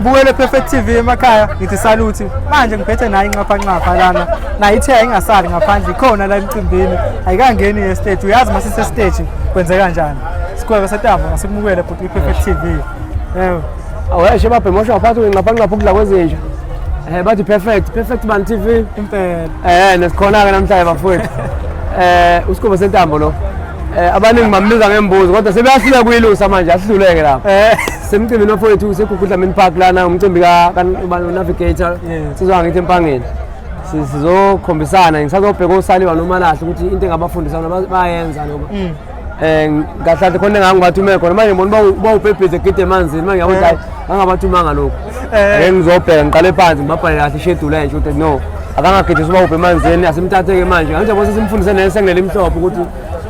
Bukele Perfect TV emakhaya ngithi salute manje ngiphethe naye inqapha lana naye ithe ingasali ngaphandle ikhona la emcimbini ayikangeni ye-stage uyazi masise stage kwenzeka kanjani Sgwebo setambo ngasikubukele futhi Perfect TV aweshe babhemosha uphathe ngapha kudla kwezinja bathi perfect man TV impela nesikhona ke namhlanje bafowethu uSgwebo setambo lo abaningi mambiza ngembuzo kodwa sebeyafika kuyilusa manje asidluleke lapha semcimbi nofowethu sekukudlamini park lana umcimbi ka navigator sizwa ngithi empangeni sizokhombisana ngisazobheka osaliwa nomalahle ukuthi into engabafundisa bayenza noma ngahlathi khona ngangibathi ume khona manje ngibona bawubhebhize gide emanzini manje ngiyabona hayi angabathumanga lokho ngizobheka ngiqale phansi ngibabhale kahle ishedule nje ukuthi no akangagidisa ubawubhe emanzini asimthatheke manje nganje bose simfundise nesengele imhlophe ukuthi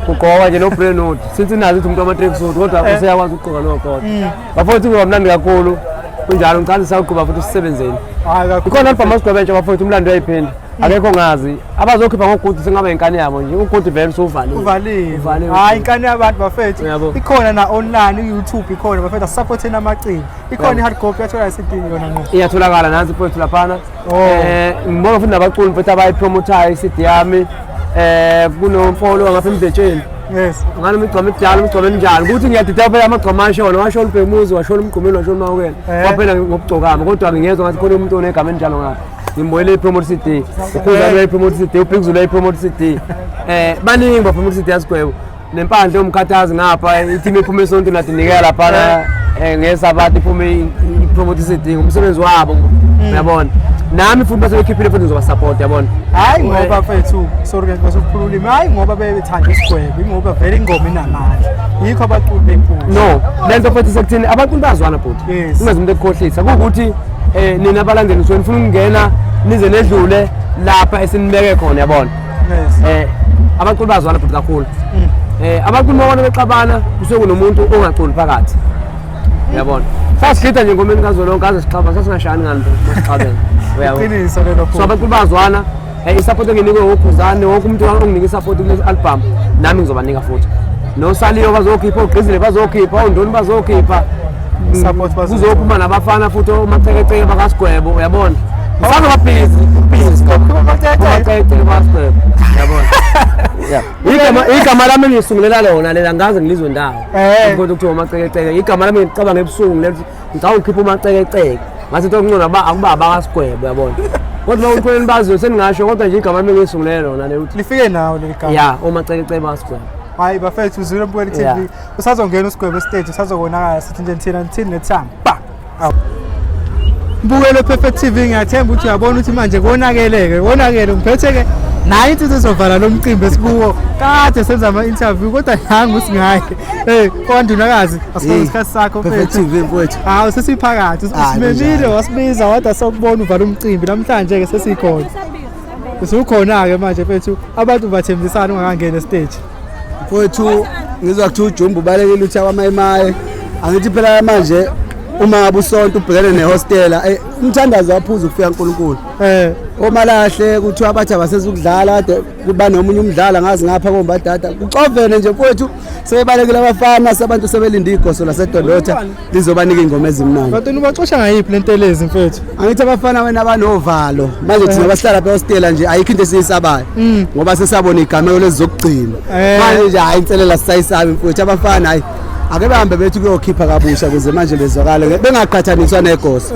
kugqoka nje no brain note sithi nazi ukuthi umuntu ama-track suit kodwa useyakwazi ukugqoka nogoda bafowethu kuba mnandi kakhulu kunjalo ngicela sawuqhuba futhi usisebenzeni ikhona lapha amasgwebo entsha bafowethu umlando uyayiphinda akekho ngazi abazokhipha ngogudi sengaba inkani yabo nje ugudi vele uvaliwe hayi inkani yabantu bafethu ikhona na online YouTube ikhona bafethu asupporteni amacini ikhona i-hard copy yathola i-CD yona ngo iyatholakala nansi mfowethu laphana ngibona futhi nabaculi mfowethu abayipromotayo i-CD yami kunomfolo ngapha emdetsheni yes ngani imigqomo ekudala imigqomo enjalo ukuthi ngiyadida phela amagqomo ashona washona ubhemuzi washona umgqumeli washona mawukela kwaphela ngokugcokama kodwa ngiyezwa ngathi khona umuntu onegama enjalo ngapha ngimboyele i-promote CD ukuzalwa i-promote CD ubhekuzula i-promote CD baningi ba-promote CD yaSgwebo nempandle yomkhathazi ngapha i-team ephume sonke nadinikela laphana ngesabathi iphume i-promote CD ngumsebenzi wabo uyabona nami futhi basebekhiphile futhi ngizobasupport yabona hayi ngoba mfethu sorry ke ngikukhululima hayi ngoba bethanda iSgwebo ngoba vele ingoma inamandla yikho abaculi benkulu no lento futhi sekuthini abaculi bazwana futhi ungaze umuntu ekukhohlisa kuwukuthi nina abalandeli nisuke nifuna ukungena nize nedlule lapha esinibeke khona yabona abaculi bazwana futhi kakhulu abaculi mabona bexabana kusuke kunomuntu ongaculi phakathi yabona sasigida nje ngomeni kazolonke aze sixaba sasingashani ngani masixabene uyaqiniswa lelo so abaculi bazwana isupport enginikwe uGuzane wonke umuntu onginika isupport kule album nami ngizobanika futhi nosaliyo bazokhipha ogqizile bazokhipha ondoni bazokhipha support kuzophuma nabafana futhi omacekeceke bakaSgwebo uyabona usazobabhizi omacekeceke bakaSgwebo yabona igama lami ngisungulela lona lela ngaze ngilizwe ndawo kodwa kuthiwa omacekeceke igama lami ngicabanga ebusuku lethi ngicabanga ukukhipha omacekeceke ngathi into okungcono akuba bakaSgwebo uyabona kodwa ukhuleni baziyo seningasho kodwa nje igama lami ngisungulela lona leli lifike nawo leli gama ya omacekeceke bakaSgwebo hayi bafethu uzwile mbukeli TV usazongena uSgwebo stage usazobonakala sithi nje thina nethamba ba mbukele Perfect TV ngiyathemba ukuthi uyabona ukuthi manje konakele ngiphethe ke nayi into sizovala lo mcimbi esikuwo kade senza ama-interview kodwa nangu singaye kwandunakazi asifuna isikhathi sakho Perfect TV mfowethu hawu sesiphakathi usimemile wasibiza wada sokubona uvala umcimbi namhlanje ke sesikhona usukhona ke manje mfethu abantu bathembisana ungakangena stage mfowethu ngizwa kuthi uJumbu ubalekile uthi abamayimaye angithi phela manje uma ngabe usonto ubhekene nehostela umthandazo waphuza ukufika uNkulunkulu omalahle kuthiwa abathi abasezukudlala kade kuba nomunye umdlala ngazi ngapha kombadada kucovene nje mfowethu sebebalekile abafana sabantu sebelinde igoso lasedolotha lizobanika ingoma ezimnandi kodwa ubacosha ngayiphi lentelezi mfethu angithi abafana wena abanovalo manje thina basihlala behostela nje ayikho into esiyisabayo ngoba sesabona igameko lezokugcina manje nje hayi inselela sisayisabi mfowethu abafana hayi ake bahambe bethi kuyokhipha kabusha kuze manje bezwakale bengaqhathaniswa negoso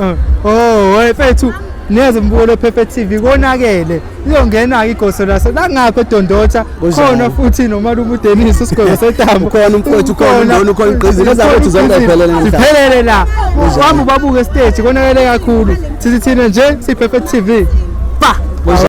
mfethu neze mbukelo Perfect TV konakele iyongena igoso lase langapha eDondotha khona futhi nomalume uDennis uSgwebo setambo khona umfowethu khona indoni khona igqizile ezabethu zonke iphelele namhlanje siphelele la wami babuke stage konakele kakhulu sithi thina nje si Perfect TV ba